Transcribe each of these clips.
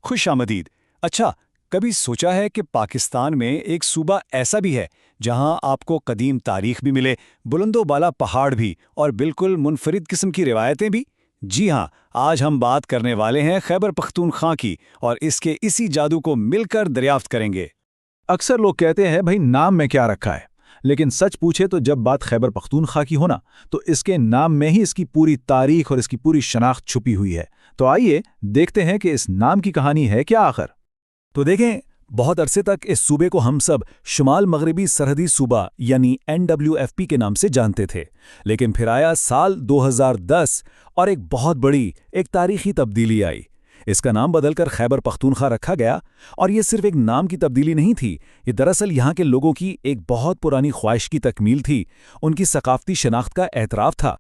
खुश आमदीद। अच्छा, कभी सोचा है कि पाकिस्तान में एक सूबा ऐसा भी है जहां आपको कदीम तारीख भी मिले, बुलंदो बाला पहाड़ भी और बिल्कुल मुनफरिद किस्म की रिवायतें भी? जी हाँ, आज हम बात करने वाले हैं खैबर पख्तूनख्वा की और इसके इसी जादू को मिलकर दरियाफ्त करेंगे। अक्सर लोग कहते हैं भाई नाम में क्या रखा है, लेकिन सच पूछे तो जब बात खैबर पख्तूनख्वा की हो ना, तो इसके नाम में ही इसकी पूरी तारीख और इसकी पूरी शनाख्त छुपी हुई है। तो आइए देखते हैं कि इस नाम की कहानी है क्या आखिर। तो देखें, बहुत अरसे तक इस सूबे को हम सब शुमाल मगरबी सरहदी सूबा यानी NWFP के नाम से जानते थे। लेकिन फिर आया साल 2010 और एक बहुत बड़ी, एक तारीखी तब्दीली आई। इसका नाम बदलकर खैबर पख्तूनख्वा रखा गया। और ये सिर्फ एक नाम की तब्दीली नहीं थी, ये दरअसल यहाँ के लोगों की एक बहुत पुरानी ख्वाहिश की तकमील थी, उनकी सकाफती शनाख्त का एतराफ़ था।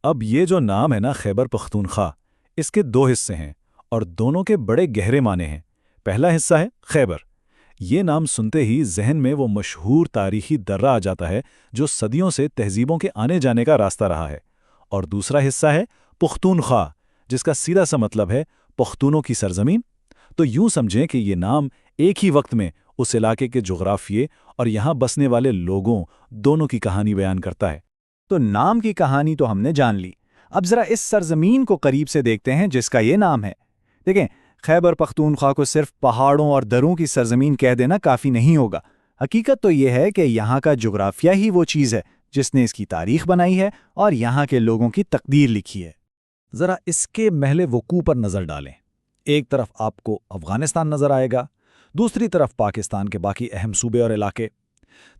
अब ये जो नाम है ना खैबर पख्तूनख्वा, इसके दो हिस्से हैं और दोनों के बड़े गहरे माने हैं। पहला हिस्सा है खैबर। ये नाम सुनते ही जहन में वो मशहूर तारीखी दर्रा आ जाता है जो सदियों से तहजीबों के आने जाने का रास्ता रहा है। और दूसरा हिस्सा है पुख्तूनख्वा, जिसका सीधा सा मतलब है पख्तूनों की सरजमीन। तो यूं समझें कि ये नाम एक ही वक्त में उस इलाके के जुग्राफिये और यहाँ बसने वाले लोगों दोनों की कहानी बयान करता है। तो नाम की कहानी तो हमने जान ली, अब जरा इस सरजमीन को करीब से देखते हैं जिसका ये नाम है। देखें, खैबर पख्तूनख्वा को सिर्फ पहाड़ों और दरों की सरजमीन कह देना काफ़ी नहीं होगा। हकीकत तो ये है कि यहाँ का जुग्राफिया ही वो चीज़ है जिसने इसकी तारीख बनाई है और यहाँ के लोगों की तकदीर लिखी है। ज़रा इसके महले वकूअ पर नज़र डालें। एक तरफ आपको अफ़गानिस्तान नज़र आएगा, दूसरी तरफ पाकिस्तान के बाकी अहम सूबे और इलाके।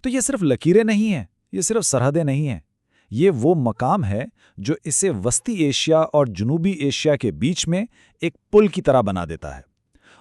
तो ये सिर्फ लकीरें नहीं हैं, ये सिर्फ सरहदें नहीं हैं, ये वो मकाम है जो इसे वस्ती एशिया और जनूबी एशिया के बीच में एक पुल की तरह बना देता है।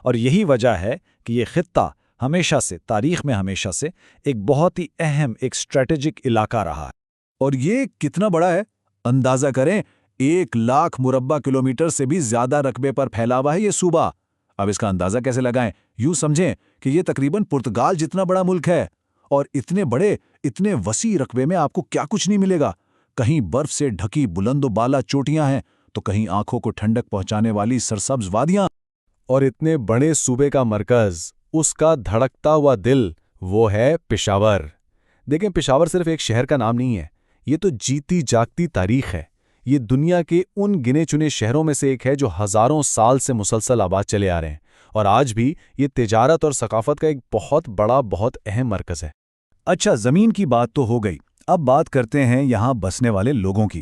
और यही वजह है कि ये खित्ता हमेशा से, तारीख में हमेशा से एक बहुत ही अहम, एक स्ट्रेटेजिक इलाका रहा है। और ये कितना बड़ा है, अंदाजा करें, 1 लाख मुरब्बा किलोमीटर से भी ज्यादा रकबे पर फैला हुआ है ये सूबा। अब इसका अंदाजा कैसे लगाएं? यूं समझें कि ये तकरीबन पुर्तगाल जितना बड़ा मुल्क है। और इतने बड़े, इतने वसी रकबे में आपको क्या कुछ नहीं मिलेगा। कहीं बर्फ से ढकी बुलंदो बाला चोटियां हैं, तो कहीं आंखों को ठंडक पहुंचाने वाली सरसब्ज वादियां। और इतने बड़े सूबे का मरकज, उसका धड़कता हुआ दिल, वो है पेशावर। देखें, पेशावर सिर्फ एक शहर का नाम नहीं है, ये तो जीती जागती तारीख है। ये दुनिया के उन गिने चुने शहरों में से एक है जो हजारों साल से मुसलसल आबाद चले आ रहे हैं। और आज भी ये तिजारत और सकाफत का एक बहुत बड़ा, बहुत अहम मरकज है। अच्छा, ज़मीन की बात तो हो गई, अब बात करते हैं यहाँ बसने वाले लोगों की।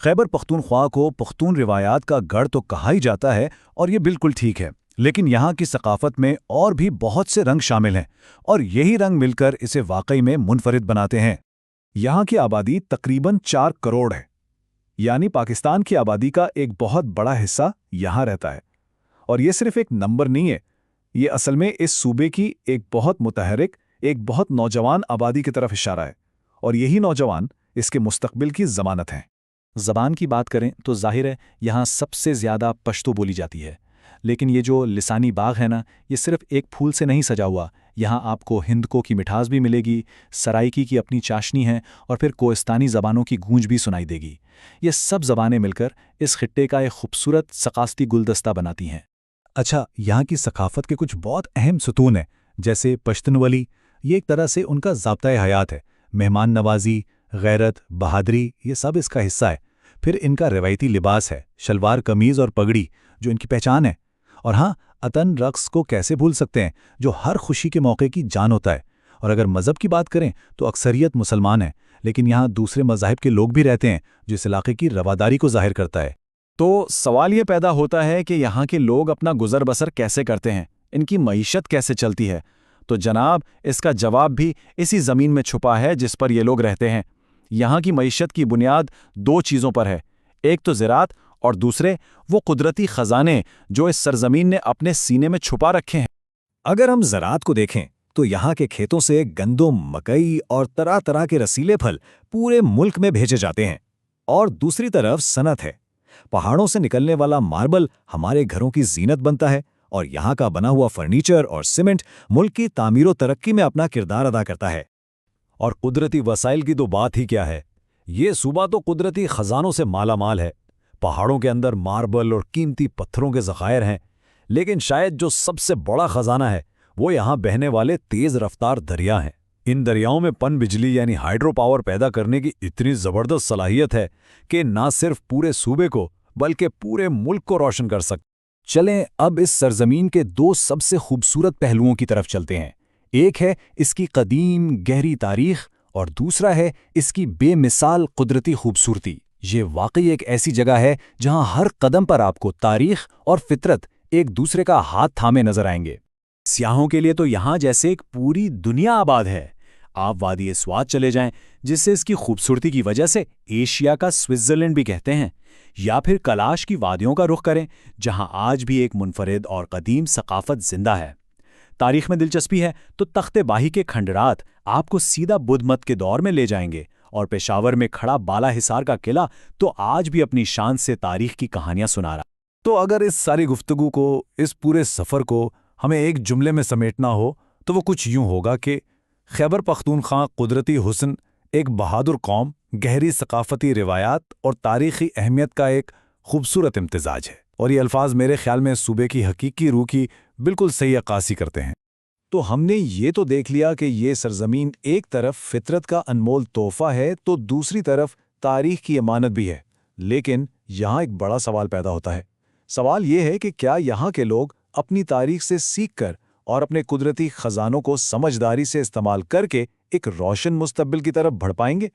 खैबर पख्तूनख्वा को पख्तून रिवायात का गढ़ तो कहा ही जाता है और ये बिल्कुल ठीक है, लेकिन यहाँ की सकाफत में और भी बहुत से रंग शामिल हैं और यही रंग मिलकर इसे वाकई में मुनफरिद बनाते हैं। यहाँ की आबादी तकरीबन 4 करोड़ है, यानी पाकिस्तान की आबादी का एक बहुत बड़ा हिस्सा यहाँ रहता है। और ये सिर्फ एक नंबर नहीं है, ये असल में इस सूबे की एक बहुत मुतहरिक, एक बहुत नौजवान आबादी की तरफ इशारा है। और यही नौजवान इसके मुस्तकबिल की ज़मानत हैं। ज़बान की बात करें तो जाहिर है यहाँ सबसे ज़्यादा पश्तो बोली जाती है, लेकिन ये जो लिसानी बाग है ना, ये सिर्फ एक फूल से नहीं सजा हुआ। यहाँ आपको हिंदको की मिठास भी मिलेगी, सराइकी की अपनी चाशनी है और फिर कोहिस्तानी ज़बानों की गूंज भी सुनाई देगी। ये सब ज़बानें मिलकर इस खिट्टे का एक खूबसूरत सकास्ती गुलदस्ता बनाती हैं। अच्छा, यहाँ की सकाफत के कुछ बहुत अहम सतून हैं, जैसे पश्तनवली, ये एक तरह से उनका ज़ाब्ता हयात है। मेहमान नवाजी, गैरत, बहादरी, ये सब इसका हिस्सा है। फिर इनका रवायती लिबास है, शलवार कमीज़ और पगड़ी, जो इनकी पहचान है। और हाँ, अतन रक्स को कैसे भूल सकते हैं, जो हर खुशी के मौके की जान होता है। और अगर मज़हब की बात करें तो अक्सरियत मुसलमान है, लेकिन यहाँ दूसरे मज़ाहिब के लोग भी रहते हैं, जो इस इलाके की रवादारी को ज़ाहिर करता है। तो सवाल ये पैदा होता है कि यहाँ के लोग अपना गुजर बसर कैसे करते हैं, इनकी मईशत कैसे चलती है। तो जनाब, इसका जवाब भी इसी ज़मीन में छुपा है जिस पर ये लोग रहते हैं। यहाँ की मईशत की बुनियाद 2 चीज़ों पर है, एक तो ज़राअत और दूसरे वो कुदरती ख़जाने जो इस सरजमीन ने अपने सीने में छुपा रखे हैं। अगर हम ज़राअत को देखें तो यहाँ के खेतों से गंदम, मकई और तरह तरह के रसीले फल पूरे मुल्क में भेजे जाते हैं। और दूसरी तरफ सनत है, पहाड़ों से निकलने वाला मार्बल हमारे घरों की जीनत बनता है और यहाँ का बना हुआ फर्नीचर और सीमेंट मुल्क की तामीर व तरक्की में अपना किरदार अदा करता है। और कुदरती वसाइल की तो बात ही क्या है, ये सूबा तो कुदरती खजानों से माला माल है। पहाड़ों के अंदर मार्बल और कीमती पत्थरों के ज़खायर हैं, لیکن شاید جو سب سے بڑا خزانہ ہے وہ یہاں بہنے والے تیز رفتار دریا ہیں۔ ان دریاؤں میں پن بجلی یعنی ہائیڈرو پاور پیدا کرنے کی اتنی زبردست صلاحیت ہے کہ نہ صرف پورے صوبے کو بلکہ پورے ملک کو روشن کر سکتے۔ چلیں اب اس سرزمین کے دو سب سے خوبصورت پہلوؤں کی طرف چلتے ہیں۔ ایک ہے اس کی قدیم گہری تاریخ اور دوسرا ہے اس کی بے مثال قدرتی خوبصورتی۔ یہ واقعی ایک ایسی جگہ ہے جہاں ہر قدم پر آپ کو تاریخ اور فطرت ایک دوسرے کا ہاتھ تھامے نظر آئیں گے۔ سیاحوں کے لیے تو یہاں جیسے ایک پوری دنیا آباد ہے۔ آپ وادی سوات چلے جائیں جسے اس کی خوبصورتی کی وجہ سے ایشیا کا سوئٹزرلینڈ بھی کہتے ہیں، یا پھر کلاش کی وادیوں کا رخ کریں جہاں آج بھی ایک منفرد اور قدیم ثقافت زندہ ہے۔ تاریخ میں دلچسپی ہے تو تخت باہی کے کھنڈرات آپ کو سیدھا بدھ مت کے دور میں لے جائیں گے، اور پشاور میں کھڑا بالا حصار کا قلعہ تو آج بھی اپنی شان سے تاریخ کی کہانیاں سنا رہا۔ تو اگر اس ساری گفتگو کو، اس پورے سفر کو ہمیں ایک جملے میں سمیٹنا ہو تو وہ کچھ یوں ہوگا کہ خیبر پختونخوا قدرتی حسن، ایک بہادر قوم، گہری ثقافتی روایات اور تاریخی اہمیت کا ایک خوبصورت امتزاج ہے، اور یہ الفاظ میرے خیال میں صوبے کی حقیقی روح کی بالکل صحیح عکاسی کرتے ہیں۔ تو ہم نے یہ تو دیکھ لیا کہ یہ سرزمین ایک طرف فطرت کا انمول تحفہ ہے تو دوسری طرف تاریخ کی امانت بھی ہے، لیکن یہاں ایک بڑا سوال پیدا ہوتا ہے۔ سوال یہ ہے کہ کیا یہاں کے لوگ اپنی تاریخ سے سیکھ کر اور اپنے قدرتی خزانوں کو سمجھداری سے استعمال کر کے ایک روشن مستقبل کی طرف بڑھ پائیں گے؟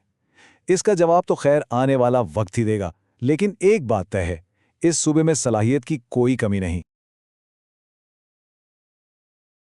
اس کا جواب تو خیر آنے والا وقت ہی دے گا، لیکن ایک بات طے ہے، اس صوبے میں صلاحیت کی کوئی کمی نہیں۔